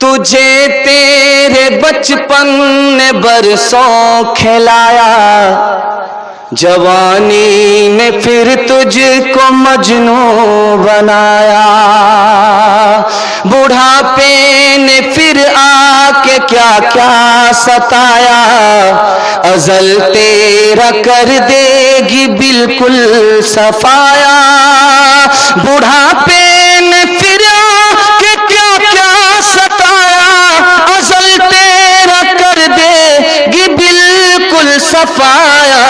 تجھے تیرے بچپن نے برسوں کھلایا، جوانی نے پھر تجھ کو مجنوں بنایا، بڑھاپے نے پھر آ کے کیا کیا ستایا، ازل تیرا کر دے گی بالکل صفایا، بڑھاپے نے پھر آ کے کیا کیا ستایا، ازل تیرا کر دے گی بالکل صفایا،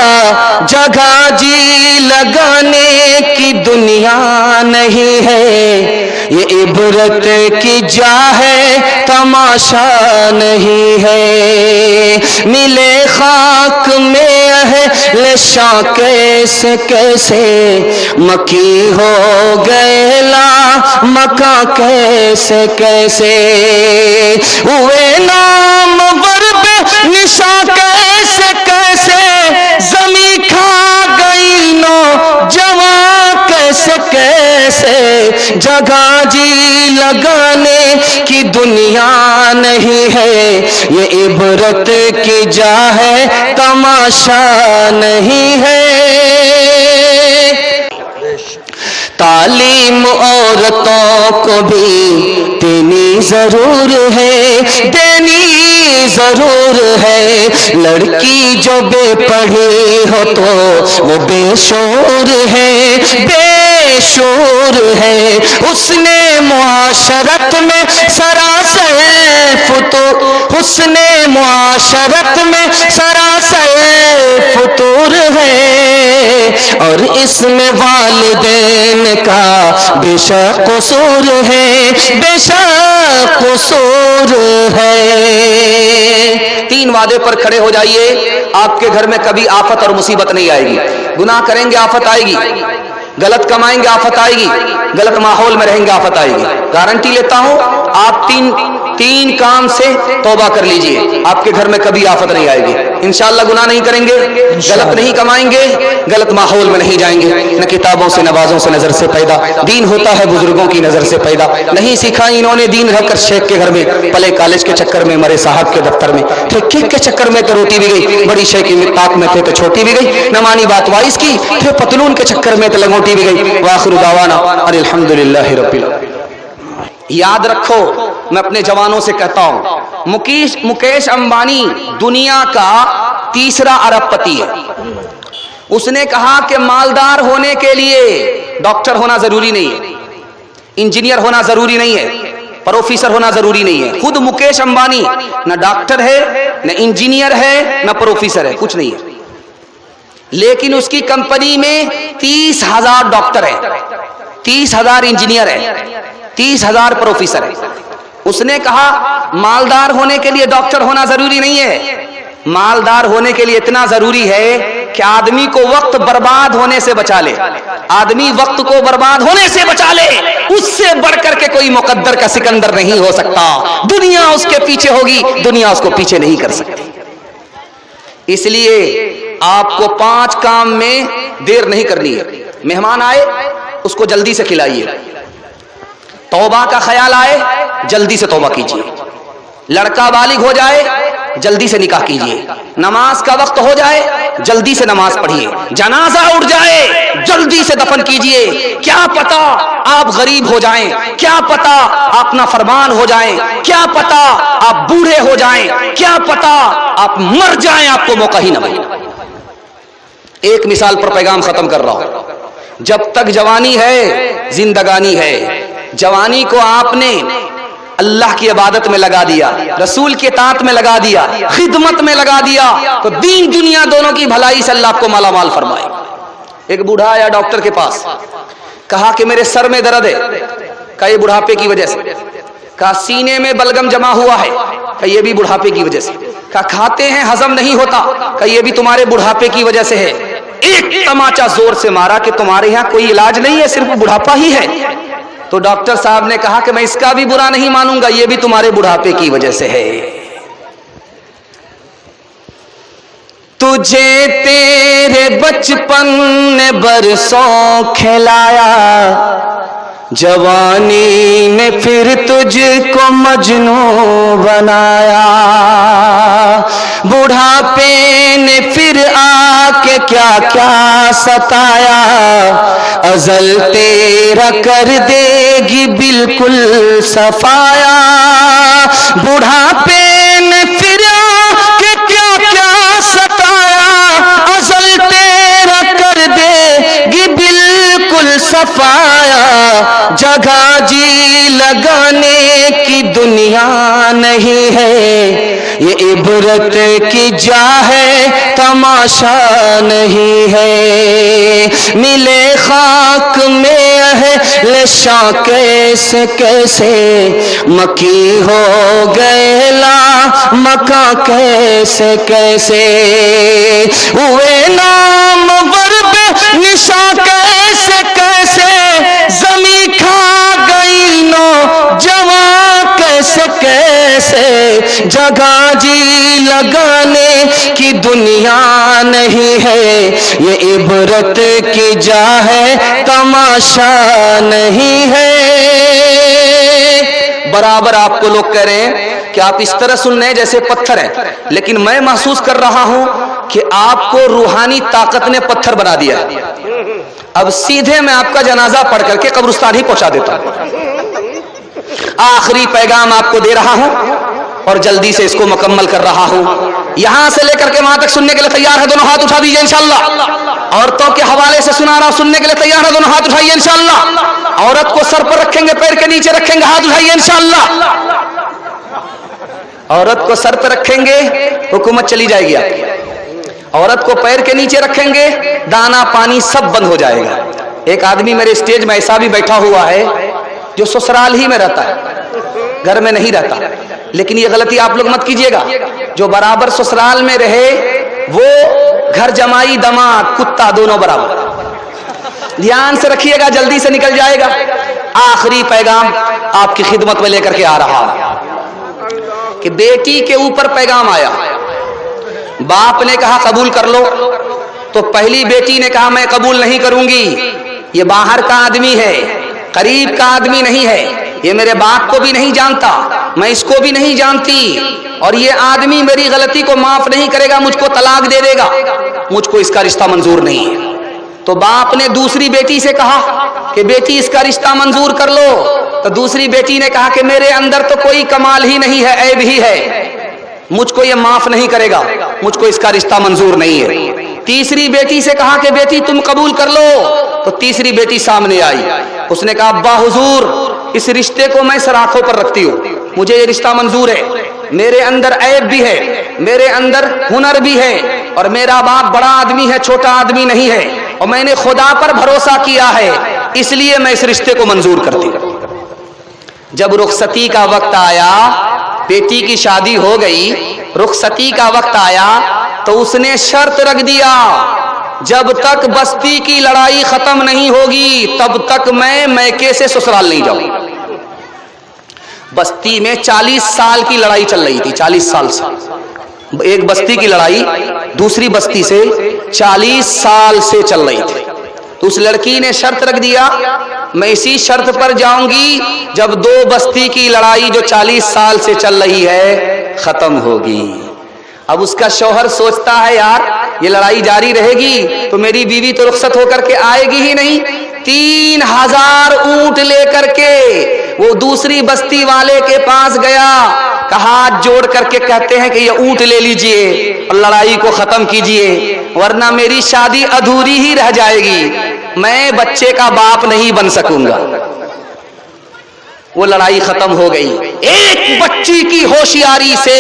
جگہ جی لگانے کی دنیا نہیں ہے، یہ عبرت کی جا ہے تماشا نہیں ہے، ملے خاک میں اہل شاہ کیسے کیسے، مکی ہو گئے لا مکہ کیسے کیسے، ہوئے نام ورب نساء کیسے کیسے، زمین کھا گئی نو جوان کیسے کیسے، جگہ جی لگانے کی دنیا نہیں ہے، یہ عبرت کی جا ہے تماشا نہیں ہے، تعلیم عورتوں کو بھی دینی ضرور ہے، دینی ضرور ہے، لڑکی جو بے پڑھی ہو تو وہ بے شعور ہے، بے شعور ہے، اس نے معاشرت میں سراسر حسن معاشرت میں سراسر فطور ہے، اور اس میں والدین کا بے شک قصور ہے، بے شک قصور ہے۔ 3 وعدے پر کھڑے ہو جائیے، آپ کے گھر میں کبھی آفت اور مصیبت نہیں آئے گی، گناہ کریں گے آفت آئے گی، غلط کمائیں گے آفت آئے گی، غلط ماحول میں رہیں گے آفت آئے گی، گارنٹی لیتا ہوں، آپ تین کام سے توبہ کر لیجئے، آپ کے گھر میں کبھی آفت نہیں آئے گی، انشاءاللہ گناہ نہیں کریں گے، غلط نہیں کمائیں گے، غلط ماحول میں نہیں جائیں گے، نہ کتابوں سے نوازوں سے نظر سے پیدا، دین ہوتا ہے بزرگوں کی نظر سے پیدا، نہیں سیکھا انہوں نے دین رہ کر شیخ کے گھر میں، پلے کالج کے چکر میں، مرے صاحب کے دفتر میں، پھر کک کے چکر میں تو روٹی بھی گئی، بڑی شیخ کی طاق میں تھے تو چھوٹی بھی گئی، نہ مانی بات وائس کی، پھر پتلون کے چکر میں تو لنگوٹی بھی گئی، وآخر دعوانا ان الحمدللہ رب العالمین۔ یاد رکھو، میں اپنے جوانوں سے کہتا ہوں، مکیش امبانی دنیا کا 3 ارب پتی ہے، اس نے کہا کہ مالدار ہونے کے لیے ڈاکٹر ہونا ضروری نہیں ہے، انجینئر ہونا ضروری نہیں ہے، پروفیسر ہونا ضروری نہیں ہے، خود مکیش امبانی نہ ڈاکٹر ہے، نہ انجینئر ہے، نہ پروفیسر ہے، کچھ نہیں ہے، لیکن اس کی کمپنی میں 30,000 ڈاکٹر ہیں، 30,000 انجینئر ہیں، 30,000 پروفیسر ہیں۔ اس نے کہا مالدار ہونے کے لیے ڈاکٹر ہونا ضروری نہیں ہے، مالدار ہونے کے لیے اتنا ضروری ہے کہ آدمی کو وقت برباد ہونے سے بچا لے، آدمی وقت کو برباد ہونے سے بچا لے، اس سے بڑھ کر کے کوئی مقدر کا سکندر نہیں ہو سکتا، دنیا اس کے پیچھے ہوگی، دنیا اس کو پیچھے نہیں کر سکتی۔ اس لیے آپ کو 5 کام میں دیر نہیں کرنی ہے، مہمان آئے اس کو جلدی سے کھلائیے، توبہ کا خیال آئے جلدی سے توبہ کیجیے، لڑکا بالغ ہو جائے جلدی سے نکاح کیجیے، نماز کا وقت ہو جائے جلدی سے نماز پڑھیے، جنازہ اٹھ جائے جلدی سے دفن کیجیے، کیا پتا آپ غریب ہو جائیں، کیا پتا آپ نافرمان ہو جائیں، کیا پتا آپ بوڑھے ہو جائیں، کیا پتا آپ مر جائیں، آپ کو موقع ہی نہ ملے۔ ایک مثال پر پیغام ختم کر رہا ہوں، جب تک جوانی ہے زندگانی ہے، جوانی کو آپ نے اللہ کی عبادت میں لگا دیا، رسول کے اطاعت میں لگا دیا، خدمت میں لگا دیا، تو دین دنیا دونوں کی بھلائی سے اللہ آپ کو مالا مال فرمائے۔ ایک بوڑھا آیا ڈاکٹر کے پاس، کہا کہ میرے سر میں درد ہے، کہا یہ بڑھاپے کی وجہ سے، کہا سینے میں بلغم جمع ہوا ہے، کہا یہ بھی بڑھاپے کی وجہ سے، کہا کھاتے ہیں ہضم نہیں ہوتا، کہا یہ بھی تمہارے بڑھاپے کی وجہ سے ہے۔ ایک تماچا زور سے مارا کہ تمہارے یہاں کوئی علاج نہیں ہے، صرف بڑھاپا ہی ہے۔ تو ڈاکٹر صاحب نے کہا کہ میں اس کا بھی برا نہیں مانوں گا، یہ بھی تمہارے بڑھاپے کی وجہ سے ہے۔ تجھے تیرے بچپن نے برسوں کھلایا، جوانی نے پھر تجھ کو مجنو بنایا، بڑھاپے نے پھر آ کے کیا کیا ستایا، ازل تیرا کر دے گی بالکل صفایا، بڑھاپے نے پھر آ کے کیا کیا ستایا، ازل تیرا کر دے گی بالکل صفایا، جگہ جی لگانے کی دنیا نہیں ہے، یہ عبرت کی جا ہے تماشا نہیں ہے، ملے خاک میں اہل شاہ کیسے کیسے، مکی ہو گئے لا مکہ کیسے کیسے، ہوئے نام ورب نشا کیسے کیسے، زمین کھا گئی نو جوان کیسے کیسے، جگہ جی لگانے کی دنیا نہیں ہے، یہ عبرت کی جا ہے تماشا نہیں ہے۔ برابر آپ کو لوگ کہہ رہے ہیں کہ آپ اس طرح سن رہے ہیں جیسے پتھر ہیں، لیکن میں محسوس کر رہا ہوں کہ آپ کو روحانی طاقت نے پتھر بنا دیا ہے۔ اب سیدھے میں آپ کا جنازہ پڑھ کر کے قبرستان ہی پہنچا دیتا ہوں۔ آخری پیغام آپ کو دے رہا ہوں اور جلدی سے اس کو مکمل کر رہا ہوں۔ یہاں سے لے کر کے وہاں تک سننے کے لیے تیار ہے؟ دونوں ہاتھ اٹھا دیجئے انشاءاللہ۔ عورتوں کے حوالے سے سنا رہا ہوں، سننے کے لیے تیار ہے؟ دونوں ہاتھ اٹھائیے انشاءاللہ۔ عورت کو سر پر رکھیں گے، پیر کے نیچے رکھیں گے، ہاتھ اٹھائیے انشاءاللہ۔ عورت کو سر پر رکھیں گے، حکومت چلی جائے گی آپ کی۔ عورت کو پیر کے نیچے رکھیں گے، دانا پانی سب بند ہو جائے گا۔ ایک آدمی میرے اسٹیج میں ایسا بھی بیٹھا ہوا ہے جو سسرال ہی میں رہتا ہے، گھر میں نہیں رہتا، لیکن یہ غلطی آپ لوگ مت کیجئے گا۔ جو برابر سسرال میں رہے وہ گھر جمائی داماد کتا دونوں برابر، دھیان سے رکھیے گا، جلدی سے نکل جائے گا۔ آخری پیغام آپ کی خدمت میں لے کر کے آ رہا ہوں کہ بیٹی کے اوپر پیغام آیا، باپ نے کہا قبول کر لو، تو پہلی بیٹی نے کہا میں قبول نہیں کروں گی، یہ باہر کا آدمی ہے، قریب کا آدمی نہیں ہے، یہ میرے باپ کو بھی نہیں جانتا، میں اس کو بھی نہیں جانتی، اور یہ آدمی میری غلطی کو معاف نہیں کرے گا، مجھ کو طلاق دے دے گا، مجھ کو اس کا رشتہ منظور نہیں ہے۔ تو باپ نے دوسری بیٹی سے کہا کہ بیٹی اس کا رشتہ منظور کر لو، تو دوسری بیٹی نے کہا کہ میرے اندر تو کوئی کمال ہی نہیں ہے، عیب ہی ہے، مجھ کو یہ معاف نہیں کرے گا، مجھ کو اس کا رشتہ منظور نہیں ہے۔ تیسری بیٹی سے کہا کہ بیٹی تم قبول کر لو، تو تیسری بیٹی سامنے آئی، اس نے کہا ابا حضور اس رشتے کو میں سر آنکھوں پر رکھتی ہوں، مجھے یہ رشتہ منظور ہے، میرے اندر عیب بھی ہے، میرے اندر ہنر بھی ہے، اور میرا باپ بڑا آدمی ہے، چھوٹا آدمی نہیں ہے، اور میں نے خدا پر بھروسہ کیا ہے، اس لیے میں اس رشتے کو منظور کرتی ہوں۔ جب رخصتی کا وقت آیا، بیٹی کی شادی ہو گئی، رخصتی کا وقت آیا تو اس نے شرط رکھ دیا جب تک بستی کی لڑائی ختم نہیں ہوگی تب تک میں میکے سے سسرال نہیں جاؤں۔ بستی میں 40 سال کی لڑائی چل رہی تھی، 40 سال سے ایک بستی کی لڑائی دوسری بستی سے 40 سال سے چل رہی تھی، تو اس لڑکی نے شرط رکھ دیا میں اسی شرط پر جاؤں گی جب دو بستی کی لڑائی جو 40 سال سے چل رہی ہے ختم ہوگی۔ اب اس کا شوہر سوچتا ہے یار یہ لڑائی جاری رہے گی تو میری بیوی تو رخصت ہو کر کے آئے گی ہی نہیں، 3000 اونٹ لے کر کے وہ دوسری بستی والے کے پاس گیا، ہاتھ جوڑ کر کے کہتے ہیں کہ یہ اونٹ لے لیجئے اور لڑائی کو ختم کیجئے ورنہ میری شادی ادھوری ہی رہ جائے گی، میں بچے کا باپ نہیں بن سکوں گا۔ وہ لڑائی ختم ہو گئی، ایک بچی کی ہوشیاری سے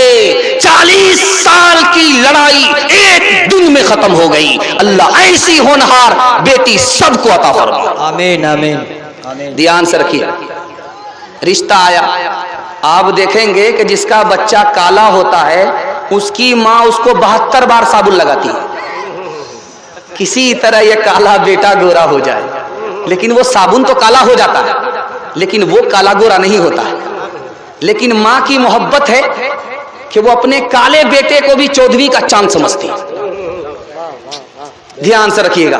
40 سال کی لڑائی ایک دن میں ختم ہو گئی۔ اللہ ایسی ہونہار بیٹی سب کو عطا فرمائے، آمین آمین۔ دھیان سے رکھیے، رشتہ آیا، آپ دیکھیں گے کہ جس کا بچہ کالا ہوتا ہے اس کی ماں اس کو 72 بار صابن لگاتی ہے، کسی طرح یہ کالا بیٹا گورا ہو جائے، لیکن وہ صابن تو کالا ہو جاتا ہے لیکن وہ کالا گورا نہیں ہوتا ہے۔ لیکن ماں کی محبت ہے کہ وہ اپنے کالے بیٹے کو بھی 14ویں کا چاند سمجھتی ہے۔ دھیان سے رکھیے گا،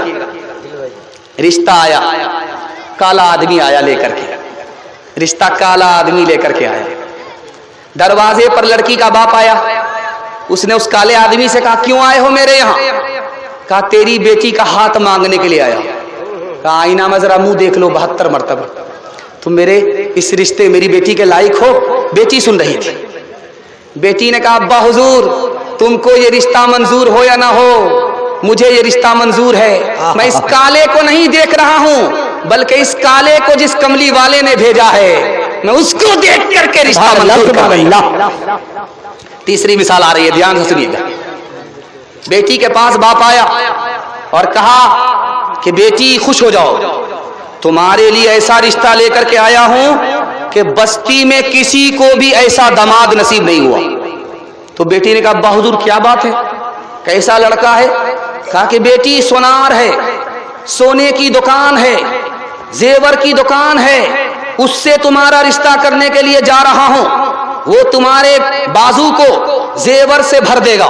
رشتہ آیا، کالا آدمی آیا لے کر کے، رشتہ کالا آدمی لے کر کے آیا. دروازے پر لڑکی کا باپ آیا. اس نے اس کالے آدمی سے کہا کیوں آئے ہو میرے یہاں؟ کہا تیری بیٹی کا ہاتھ مانگنے کے لیے آیا. کہا آئینہ میں ذرا منہ دیکھ لو 72 مرتبہ. تم میرے اس رشتے میری بیٹی کے لائق ہو؟ بیٹی سن رہی تھی. بیٹی نے کہا ابا حضور تم کو یہ رشتہ منظور ہو یا نہ ہو مجھے یہ رشتہ منظور ہے. میں اس کالے کو نہیں دیکھ رہا ہوں بلکہ اس کالے کو جس کملی والے نے بھیجا ہے میں اس کو دیکھ کر کے رشتہ منظور کر رہا ہوں. تیسری مثال آ رہی ہے, دھیان سے سنیے گا. بیٹی کے پاس باپ آیا اور کہا کہ بیٹی خوش ہو جاؤ, تمہارے لیے ایسا رشتہ لے کر کے آیا ہوں کہ بستی میں کسی کو بھی ایسا داماد نصیب نہیں ہوا. تو بیٹی نے کہا ابا حضور کیا بات ہے, کیسا لڑکا ہے؟ کہا کہ بیٹی سونار ہے, سونے کی دکان ہے, زیور کی دکان ہے, اس سے تمہارا رشتہ کرنے کے لیے جا رہا ہوں. وہ تمہارے بازو کو زیور سے بھر دے گا,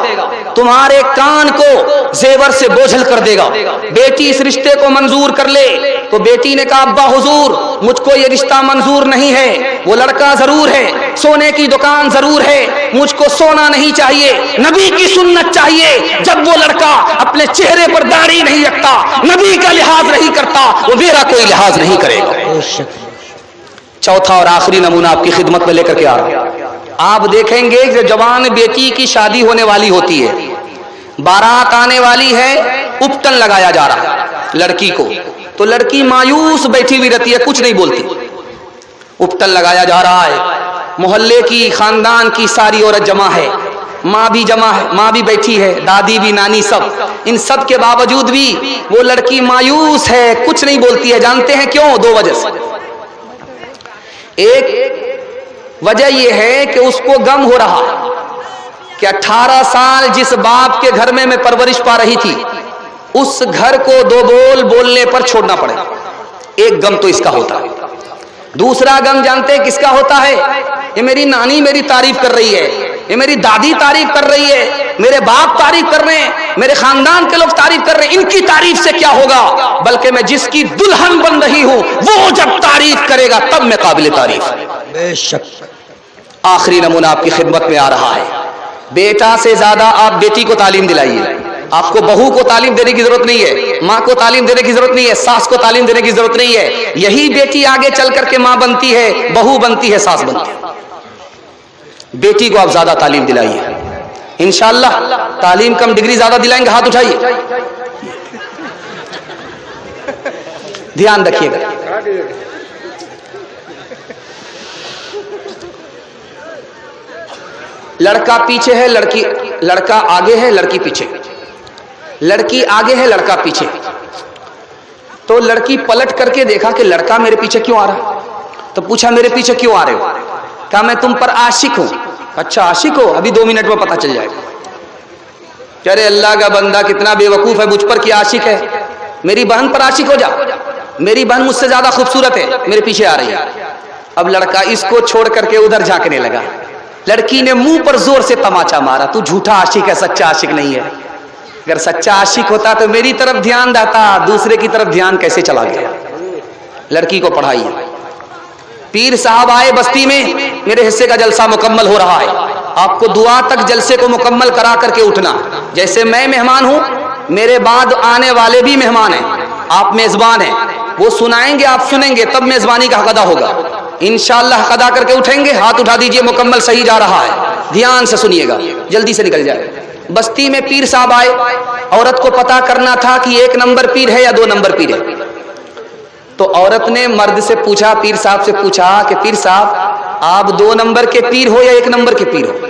تمہارے کان کو زیور سے بوجھل کر دے گا. بیٹی اس رشتے کو منظور کر لے. تو بیٹی نے کہا ابا حضور مجھ کو یہ رشتہ منظور نہیں ہے. وہ لڑکا ضرور ہے, سونے کی دکان ضرور ہے, مجھ کو سونا نہیں چاہیے, نبی کی سنت چاہیے. جب وہ لڑکا اپنے چہرے پر داڑھی نہیں رکھتا, نبی کا لحاظ نہیں کرتا, وہ میرا کوئی لحاظ نہیں کرے گا. چوتھا اور آخری نمونہ آپ کی خدمت میں لے کر کے آ رہا ہوں. آپ دیکھیں گے کہ جوان بیٹی کی شادی ہونے والی ہوتی ہے, بارات آنے والی ہے, اپٹن لگایا جا رہا ہے لڑکی کو. تو لڑکی مایوس بیٹھی ہوئی رہتی ہے, کچھ نہیں بولتی. اپٹن لگایا جا رہا ہے, محلے کی خاندان کی ساری عورت جمع ہے, ماں بھی جمع ہے, ماں بھی بیٹھی ہے, دادی بھی, نانی سب. ان سب کے باوجود بھی وہ لڑکی مایوس ہے, کچھ نہیں بولتی ہے. جانتے ہیں کیوں؟ 2 وجہ سے. ایک وجہ یہ ہے کہ اس کو غم ہو رہا کہ 18 سال جس باپ کے گھر میں پرورش پا رہی تھی اس گھر کو 2 بول بولنے پر چھوڑنا پڑے. ایک غم تو اس کا ہوتا ہے. دوسرا غم جانتے کس کا ہوتا ہے؟ یہ میری نانی میری تعریف کر رہی ہے, یہ میری دادی تعریف کر رہی ہے, میرے باپ تعریف کر رہے ہیں, میرے خاندان کے لوگ تعریف کر رہے ہیں, ان کی تعریف سے کیا ہوگا, بلکہ میں جس کی دلہن بن رہی ہوں وہ جب تعریف کرے گا تب میں قابل تعریف. بے شک. آخری نمونہ آپ کی خدمت میں آ رہا ہے. بیٹا سے زیادہ آپ بیٹی کو تعلیم دلائیے. آپ کو بہو کو تعلیم دینے کی ضرورت نہیں ہے, ماں کو تعلیم دینے کی ضرورت نہیں ہے, ساس کو تعلیم دینے کی ضرورت نہیں ہے. یہی بیٹی آگے چل کر کے ماں بنتی ہے, بہو بنتی ہے, ساس بنتی ہے. بیٹی کو آپ زیادہ تعلیم دلائیے. انشاءاللہ تعلیم کم ڈگری زیادہ دلائیں گے. ہاتھ اٹھائیے, دھیان رکھیے گا. لڑکا پیچھے ہے, لڑکا آگے ہے, لڑکی پیچھے, لڑکی آگے ہے, لڑکا پیچھے. تو لڑکی پلٹ کر کے دیکھا کہ لڑکا میرے پیچھے کیوں آ رہا. تو پوچھا میرے پیچھے کیوں آ رہے ہو؟ کہا میں تم پر عاشق ہوں. اچھا عاشق ہو, ابھی 2 منٹ میں پتہ چل جائے گا. ارے اللہ کا بندہ کتنا بے وقوف ہے, مجھ پر کیا عاشق ہے؟ میری بہن پر عاشق ہو جا, میری بہن مجھ سے زیادہ خوبصورت ہے, میرے پیچھے آ رہی ہے. اب لڑکا اس کو چھوڑ کر کے ادھر جھانکنے لگا. لڑکی نے منہ پر زور سے تماچا مارا, تو جھوٹا عاشق ہے, سچا عاشق نہیں ہے. اگر سچا عاشق ہوتا تو میری طرف دھیان دیتا, دوسرے کی طرف دھیان کیسے چلا گیا؟ لڑکی کو پڑھائیے. پیر صاحب آئے بستی میں, میرے حصے کا جلسہ مکمل ہو رہا ہے, آپ کو دعا تک جلسے کو مکمل کرا کر کے اٹھنا. جیسے میں مہمان ہوں, میرے بعد آنے والے بھی مہمان ہیں, آپ میزبان ہیں, وہ سنائیں گے آپ سنیں گے, تب میزبانی کا حق ادا ہوگا. انشاءاللہ حق ادا کر کے اٹھیں گے. ہاتھ اٹھا دیجئے, مکمل صحیح جا رہا ہے, دھیان سے سنیے گا, جلدی سے نکل جائے. بستی میں پیر صاحب آئے, عورت کو پتا کرنا تھا کہ 1 نمبر پیر ہے یا 2 نمبر پیر ہے. تو عورت نے مرد سے پوچھا, پیر صاحب سے پوچھا کہ پیر صاحب آپ 2 نمبر کے پیر ہو یا 1 نمبر کے پیر ہو؟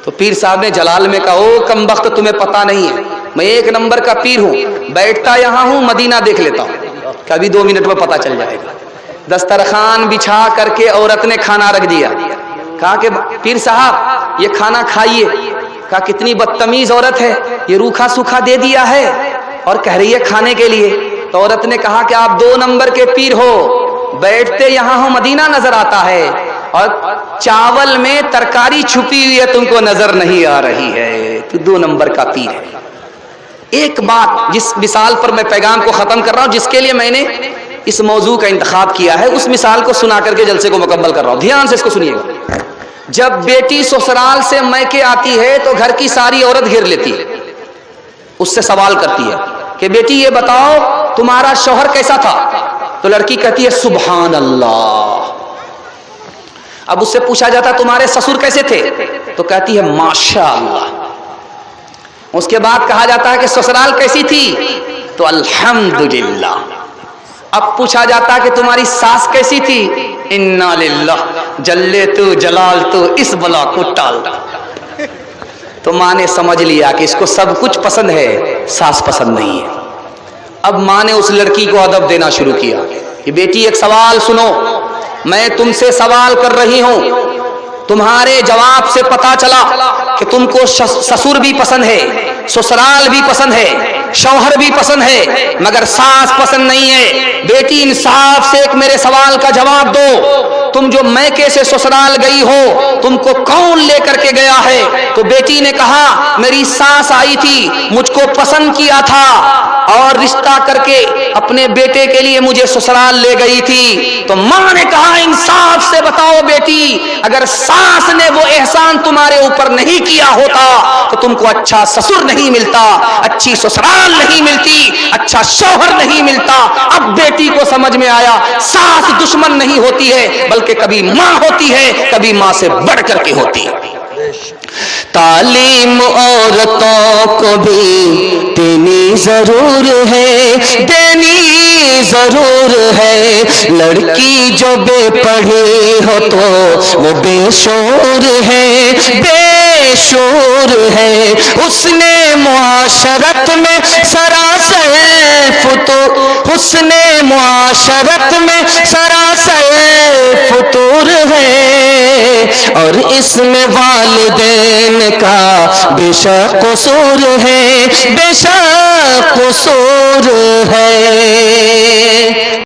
تو پیر صاحب نے جلال میں کہا, او کم بخت تمہیں پتا نہیں ہے, میں 1 نمبر کا پیر ہوں, بیٹھتا یہاں ہوں, مدینہ دیکھ لیتا ہوں. کہ ابھی 2 منٹ میں پتا چل جائے گا. دسترخوان بچھا کر کے عورت نے کھانا رکھ دیا. کہا کہ پیر صاحب یہ کھانا کھائیے. کہا کتنی بدتمیز عورت ہے, یہ روکھا سوکھا دے دیا ہے اور کہہ رہی ہے کھانے کے لیے. تو عورت نے کہا کہ آپ 2 نمبر کے پیر ہو, بیٹھتے یہاں ہو, مدینہ نظر آتا ہے, اور چاول میں ترکاری چھپی ہوئی ہے, تم کو نظر نہیں آ رہی ہے, تو 2 نمبر کا پیر ہے. ایک بات جس مثال پر میں پیغام کو ختم کر رہا ہوں, جس کے لیے میں نے اس موضوع کا انتخاب کیا ہے، اس مثال کو سنا کر کے جلسے کو مکمل کر رہا ہوں، دھیان سے اس کو سنیے گا۔ جب بیٹی سسرال سے میکے آتی ہے تو گھر کی ساری عورت گھیر لیتی ہے، اس سے سوال کرتی ہے کہ بیٹی یہ بتاؤ تمہارا شوہر کیسا تھا؟ تو لڑکی کہتی ہے سبحان اللہ۔ اب اس سے پوچھا جاتا تمہارے سسر کیسے تھے؟ تو کہتی ہے ماشاء اللہ۔ اس کے بعد کہا جاتا ہے کہ سسرال کیسی تھی؟ تو الحمدللہ۔ اب پوچھا جاتا ہے کہ تمہاری ساس کیسی تھی؟ انا للہ جلے تو جلال تو اس بلا کو ٹال۔ تو ماں نے سمجھ لیا کہ اس کو سب کچھ پسند ہے، ساس پسند نہیں ہے۔ اب ماں نے اس لڑکی کو ادب دینا شروع کیا کہ بیٹی ایک سوال سنو، میں تم سے سوال کر رہی ہوں، تمہارے جواب سے پتا چلا کہ تم کو سسر بھی پسند ہے، سسرال بھی پسند ہے، شوہر بھی پسند ہے، مگر ساس پسند نہیں ہے۔ بیٹی انصاف سے ایک میرے سوال کا جواب دو، تم جو میکے سے سسرال گئی ہو تم کو کون لے کر کے گیا ہے؟ تو بیٹی نے کہا میری ساس آئی تھی، مجھ کو پسند کیا تھا اور رشتہ کر کے اپنے بیٹے کے لیے مجھے سسرال لے گئی تھی۔ تو ماں نے کہا انصاف سے بتاؤ بیٹی، اگر ساس نے وہ احسان تمہارے اوپر نہیں کیا ہوتا تو تم کو اچھا سسر نہیں ملتا، اچھی سسرال نہیں ملتی، اچھا شوہر نہیں ملتا۔ اب بیٹی کو سمجھ میں آیا ساس دشمن نہیں ہوتی ہے بلکہ کبھی ماں ہوتی ہے، کبھی ماں سے بڑھ کر کے ہوتی ہے۔ تعلیم عورتوں کو بھی دینی ضرور ہے، دینی ضرور ہے، لڑکی جو بے پڑھی ہو تو وہ بے شعور ہے، بے شعور ہے، اس نے معاشرت میں سراسر حسن معاشرت میں سراسر فطور ہے، اور اس میں والدین کا بے شک قصور ہے، بے شک قصور ہے۔